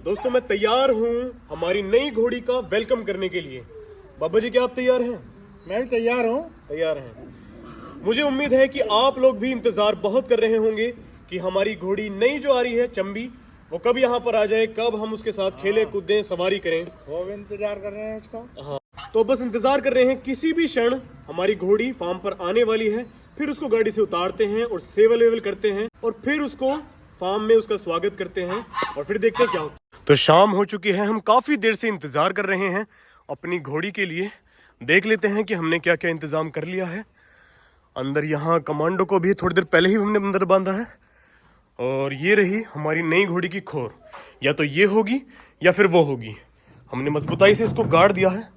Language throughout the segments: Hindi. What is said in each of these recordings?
दोस्तों मैं तैयार हूँ हमारी नई घोड़ी का वेलकम करने के लिए। बाबा जी क्या आप तैयार हैं? मैं भी तैयार हूँ। तैयार हैं। मुझे उम्मीद है कि आप लोग भी इंतजार बहुत कर रहे होंगे कि हमारी घोड़ी नई जो आ रही है चंबी, वो कब यहाँ पर आ जाए, कब हम उसके साथ खेलें कूदें सवारी करें। वो भी इंतजार कर रहे हैं उसका। हाँ, तो बस इंतजार कर रहे हैं। किसी भी क्षण हमारी घोड़ी फार्म पर आने वाली है। फिर उसको गाड़ी से उतारते हैं और सेवल वेवल करते हैं और फिर उसको फार्म में उसका स्वागत करते हैं और फिर देखते हैं क्या होता है। तो शाम हो चुकी है, हम काफी देर से इंतजार कर रहे हैं अपनी घोड़ी के लिए। देख लेते हैं कि हमने क्या क्या इंतजाम कर लिया है। अंदर यहाँ कमांडो को भी थोड़ी देर पहले ही हमने अंदर बांधा है। और ये रही हमारी नई घोड़ी की खोर, या तो ये होगी या फिर वो होगी। हमने मजबूताई से इसको गाड़ दिया है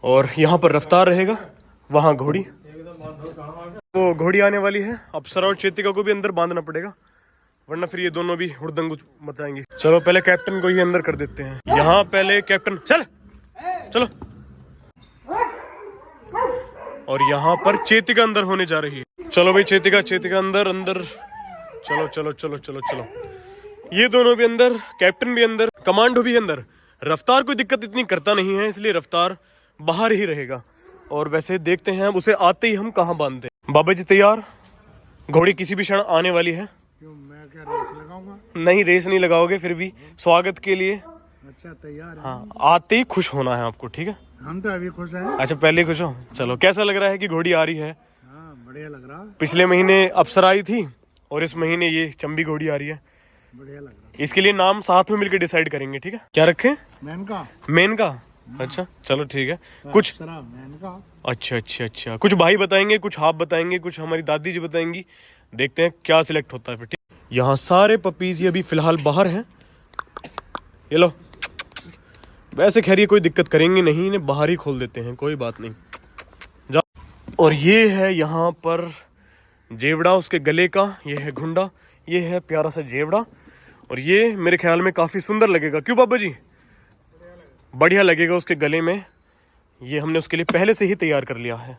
और यहाँ पर रफ्तार रहेगा, वहाँ घोड़ी। वो घोड़ी आने वाली है। अप्सरा और चेतिका को भी अंदर बांधना पड़ेगा, वरना फिर ये दोनों भी हुड़दंग मचाएंगे। चलो पहले कैप्टन को ही अंदर कर देते हैं। यहाँ पहले कैप्टन चलो। और यहाँ पर चेतिका अंदर होने जा रही है। चलो भाई चेतिका अंदर। चलो। ये दोनों भी अंदर, कैप्टन भी अंदर, कमांडो भी अंदर। रफ्तार कोई दिक्कत इतनी करता नहीं है, इसलिए रफ्तार बाहर ही रहेगा। और वैसे देखते हैं अब उसे आते ही हम कहाँ बांधते हैं। बाबा जी तैयार? घोड़ी किसी भी क्षण आने वाली है। क्यों, मैं क्या रेस लगाऊंगा? नहीं, रेस नहीं लगाओगे, फिर भी स्वागत के लिए। अच्छा तैयार है। हाँ, आते ही खुश होना है आपको, ठीक है? हम तो अभी खुश हैं। अच्छा पहले ही खुश हो। चलो, कैसा लग रहा है कि घोड़ी आ रही है? हाँ बढ़िया लग रहा। पिछले महीने अप्सरा आई थी और इस महीने ये चंबी घोड़ी आ रही है। बढ़िया लग रहा। इसके लिए नाम साथ में मिलकर डिसाइड करेंगे, ठीक है? क्या रखें? मेनका। अच्छा चलो ठीक है। कुछ मेनका। अच्छा। कुछ भाई बताएंगे, कुछ आप बताएंगे, कुछ हमारी दादी जी बताएंगी। देखते हैं क्या सिलेक्ट होता है फिर, ठीक? यहाँ सारे पपीज ये अभी फिलहाल बाहर हैं। ये लो। वैसे खैर ये कोई दिक्कत करेंगे नहीं, इन्हें बाहर ही खोल देते हैं, कोई बात नहीं। जाओ। और ये है यहाँ पर जेवड़ा उसके गले का, ये है घुंडा, ये है प्यारा सा जेवड़ा। और ये मेरे ख्याल में काफी सुंदर लगेगा, क्यों बाबा जी? बढ़िया लगेगा उसके गले में। ये हमने उसके लिए पहले से ही तैयार कर लिया है,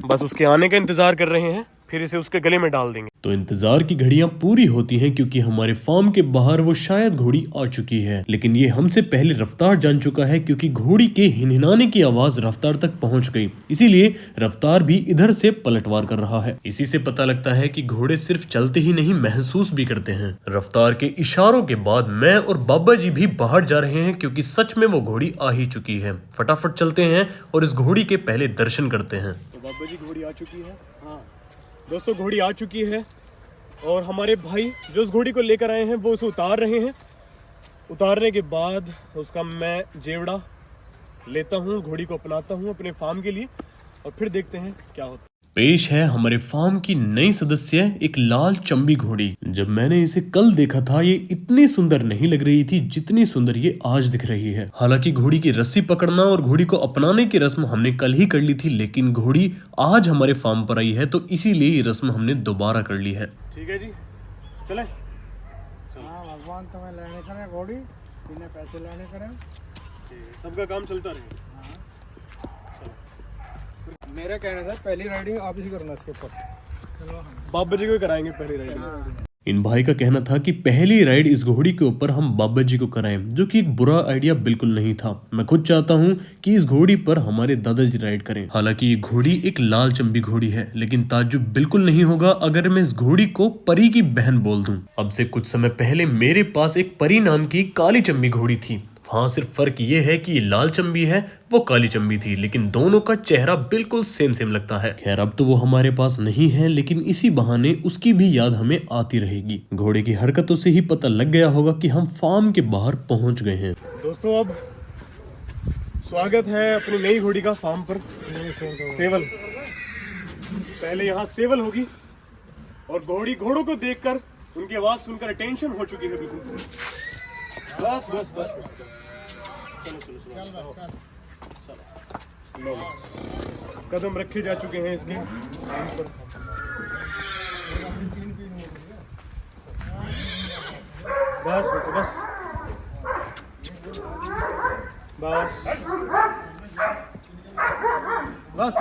बस उसके आने का इंतजार कर रहे हैं, फिर इसे उसके गले में डाल देंगे। तो इंतजार की घड़ियां पूरी होती हैं क्योंकि हमारे फार्म के बाहर वो शायद घोड़ी आ चुकी है, लेकिन ये हमसे पहले रफ्तार जान चुका है क्योंकि घोड़ी के हिनहिनाने की आवाज रफ्तार तक पहुंच गई। इसीलिए रफ्तार भी इधर से पलटवार कर रहा है। इसी से पता लगता है कि घोड़े सिर्फ चलते ही नहीं, महसूस भी करते हैं। रफ्तार के इशारों के बाद मैं और बाबा जी भी बाहर जा रहे हैं क्योंकि सच में वो घोड़ी आ ही चुकी है। फटाफट चलते हैं और इस घोड़ी के पहले दर्शन करते हैं। तो बाबा जी घोड़ी आ चुकी है। हाँ दोस्तों, घोड़ी आ चुकी है और हमारे भाई जो उस घोड़ी को लेकर आए हैं वो उसे उतार रहे हैं। उतारने के बाद उसका मैं जेवड़ा लेता हूँ, घोड़ी को अपनाता हूँ अपने फार्म के लिए, और फिर देखते हैं क्या होता है। पेश है हमारे फार्म की नई सदस्य, एक लाल चंबी घोड़ी। जब मैंने इसे कल देखा था ये इतनी सुंदर नहीं लग रही थी जितनी सुंदर ये आज दिख रही है। हालांकि घोड़ी की रस्सी पकड़ना और घोड़ी को अपनाने की रस्म हमने कल ही कर ली थी, लेकिन घोड़ी आज हमारे फार्म पर आई है तो इसीलिए ये रस्म हमने दोबारा कर ली है। ठीक है जी, चले। भगवान तुम्हें लेने करे घोड़ी, बिना पैसे लेने करे, सबका काम चलता रहे। मेरा कहना था पहली राइडिंग आप ही करना इसके ऊपर। बाबा जी को कराएंगे पहली राइडिंग। इन भाई का कहना था कि पहली राइड इस घोड़ी के ऊपर हम बाबा जी को कराएं, जो कि एक बुरा आइडिया बिल्कुल नहीं था। मैं खुद चाहता हूं कि इस घोड़ी पर हमारे दादाजी राइड करें। हालांकि ये घोड़ी एक लाल चंबी घोड़ी है, लेकिन ताज्जुब बिल्कुल नहीं होगा अगर मैं इस घोड़ी को परी की बहन बोल दूं। अब से कुछ समय पहले मेरे पास एक परी नाम की काली चंबी घोड़ी थी। हाँ, सिर्फ फर्क ये है कि ये लाल चंबी है, वो काली चंबी थी, लेकिन दोनों का चेहरा बिल्कुल सेम लगता है। खैर अब तो वो हमारे पास नहीं है, लेकिन इसी बहाने उसकी भी याद हमें आती रहेगी। घोड़े की हरकतों से ही पता लग गया होगा कि हम फार्म के बाहर पहुंच गए हैं। दोस्तों अब स्वागत है अपनी नई घोड़ी का फार्म पर। सेवल पहले यहाँ सेवल होगी और घोड़ों को देखकर उनकी आवाज सुनकर अटेंशन हो चुकी है बिल्कुल। बस चलो। कदम रखे जा चुके हैं इसके पर। बस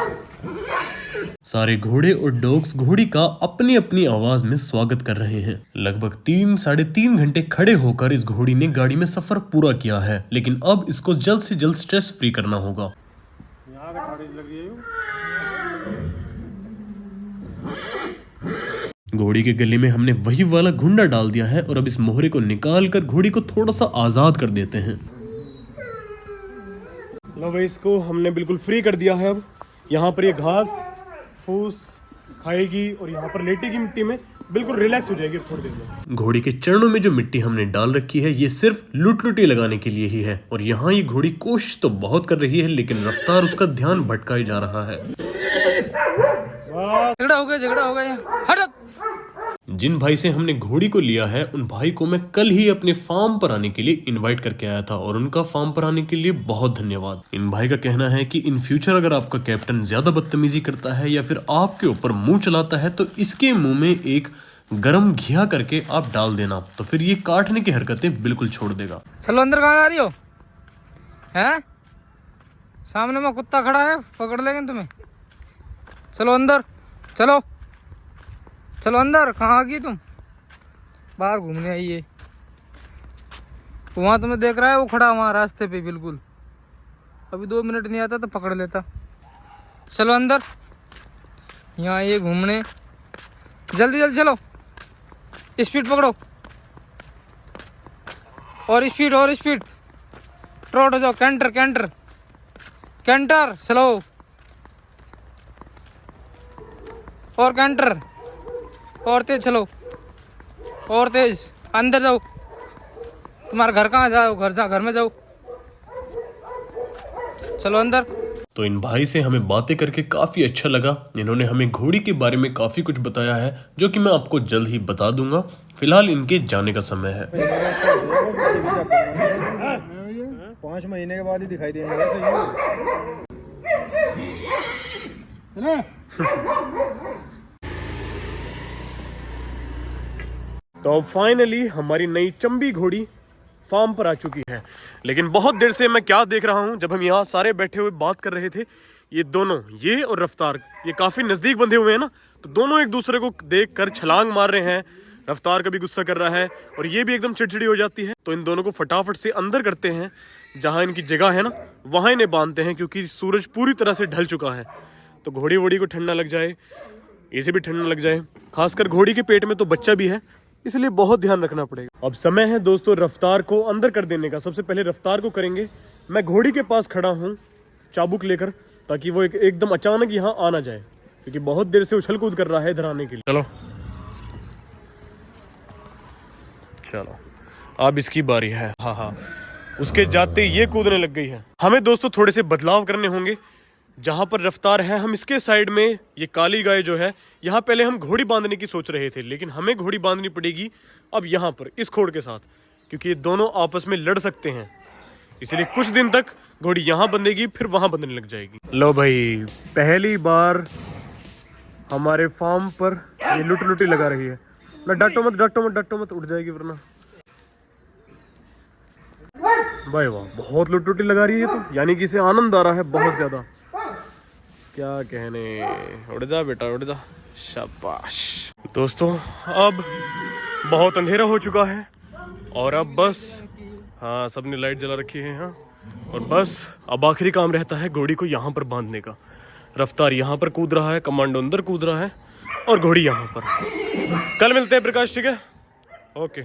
सारे घोड़े और डॉग्स घोड़ी का अपनी अपनी आवाज में स्वागत कर रहे हैं। लगभग 3-3.5 घंटे खड़े होकर इस घोड़ी ने गाड़ी में सफर पूरा किया है, लेकिन अब इसको जल्द से जल्द स्ट्रेस फ्री करना होगा। यहाँ पे थोड़ी लगी है। घोड़ी के गले में हमने वही वाला घुंडा डाल दिया है और अब इस मोहरे को निकाल कर घोड़ी को थोड़ा सा आजाद कर देते हैं। लो भाई, इसको हमने बिल्कुल फ्री कर दिया है। अब यहाँ पर ये घास फूस खाएगी और यहाँ पर लेटेगी मिट्टी में, बिल्कुल रिलैक्स हो जाएगी थोड़ी देर में। घोड़ी के चरणों में जो मिट्टी हमने डाल रखी है ये सिर्फ लुटी लगाने के लिए ही है और यहाँ ये घोड़ी कोशिश तो बहुत कर रही है, लेकिन रफ्तार उसका ध्यान भटका जा रहा है। झगड़ा हो गया हट। जिन भाई से हमने घोड़ी को लिया है उन भाई को मैं कल ही अपने फार्म पर आने के लिए इनवाइट करके आया था और उनका फार्म पर आने के लिए बहुत धन्यवाद। इन भाई का कहना है कि इन फ्यूचर अगर आपका कैप्टन ज्यादा बदतमीजी करता है या फिर आपके ऊपर मुंह चलाता है तो इसके मुंह में एक गरम घिया करके आप डाल देना, तो फिर ये काटने की हरकतें बिल्कुल छोड़ देगा। चलो अंदर, कहाँ आ रही हो? हैं सामने में कुत्ता खड़ा है, पकड़ लेंगे तुम्हें। चलो अंदर, चलो चलो अंदर। कहाँ आ गई तुम? बाहर घूमने आई है। वहाँ तुम्हें देख रहा है, वो खड़ा वहाँ रास्ते पे बिल्कुल। अभी 2 मिनट नहीं आता तो पकड़ लेता। चलो अंदर, यहाँ ये घूमने। जल्दी जल्दी चलो, स्पीड पकड़ो और स्पीड और स्पीड। ट्रॉट हो जाओ, कैंटर कैंटर कैंटर। चलो और कैंटर और तेज, चलो और तेज। अंदर जाओ। तुम्हारा घर कहाँ? जाओ घर, जा घर में जाओ। चलो अंदर। तो इन भाई से हमें बातें करके काफी अच्छा लगा। इन्होंने हमें घोड़ी के बारे में काफी कुछ बताया है जो कि मैं आपको जल्द ही बता दूंगा। फिलहाल इनके जाने का समय है। 5 महीने के बाद ही दिखाई देंगे। तो फाइनली हमारी नई चंबी घोड़ी फार्म पर आ चुकी है। लेकिन बहुत देर से मैं क्या देख रहा हूँ, जब हम यहाँ सारे बैठे हुए बात कर रहे थे, ये दोनों, ये और रफ्तार, ये काफ़ी नज़दीक बंधे हुए हैं ना, तो दोनों एक दूसरे को देखकर छलांग मार रहे हैं। रफ्तार कभी गुस्सा कर रहा है और ये भी एकदम चिड़चिड़ी हो जाती है। तो इन दोनों को फटाफट से अंदर करते हैं, जहाँ इनकी जगह है ना वहाँ इन्हें बांधते हैं, क्योंकि सूरज पूरी तरह से ढल चुका है। तो घोड़ी वोड़ी को ठंडा लग जाए, इसे भी ठंडा लग जाए। खासकर घोड़ी के पेट में तो बच्चा भी है, इसलिए बहुत ध्यान रखना पड़ेगा। अब समय है दोस्तों रफ्तार को अंदर कर देने का। सबसे पहले रफ्तार को करेंगे। मैं घोड़ी के पास खड़ा हूँ चाबुक लेकर, ताकि वो एकदम अचानक यहाँ आ ना जाए, क्योंकि बहुत देर से उछल कूद कर रहा है इधर आने के लिए। चलो चलो, अब इसकी बारी है। हाँ, उसके जाते ये कूदने लग गई है। हमें दोस्तों थोड़े से बदलाव करने होंगे। जहाँ पर रफ्तार है, हम इसके साइड में ये काली गाय जो है, यहाँ पहले हम घोड़ी बांधने की सोच रहे थे, लेकिन हमें घोड़ी बांधनी पड़ेगी अब यहाँ पर इस खोड़ के साथ, क्योंकि ये दोनों आपस में लड़ सकते हैं। इसलिए कुछ दिन तक घोड़ी यहाँ बंधेगी, फिर वहाँ बंधने लग जाएगी। लो भाई, पहली बार हमारे फार्म पर ये लुटी लगा रही है। ना डांटो मत, उठ जाएगी वरना। भाई वाह, बहुत लुटी लगा रही है, तो यानी कि इसे आनंद आ रहा है बहुत ज्यादा। क्या कहने, उड़ जा बेटा उड़ जा, शाबाश। दोस्तों अब बहुत अंधेरा हो चुका है और अब बस, हाँ सबने लाइट जला रखी है यहाँ, और बस अब आखिरी काम रहता है घोड़ी को यहाँ पर बांधने का। रफ्तार यहाँ पर कूद रहा है, कमांडो अंदर कूद रहा है और घोड़ी यहाँ पर। कल मिलते हैं प्रकाश, ठीक है? ओके।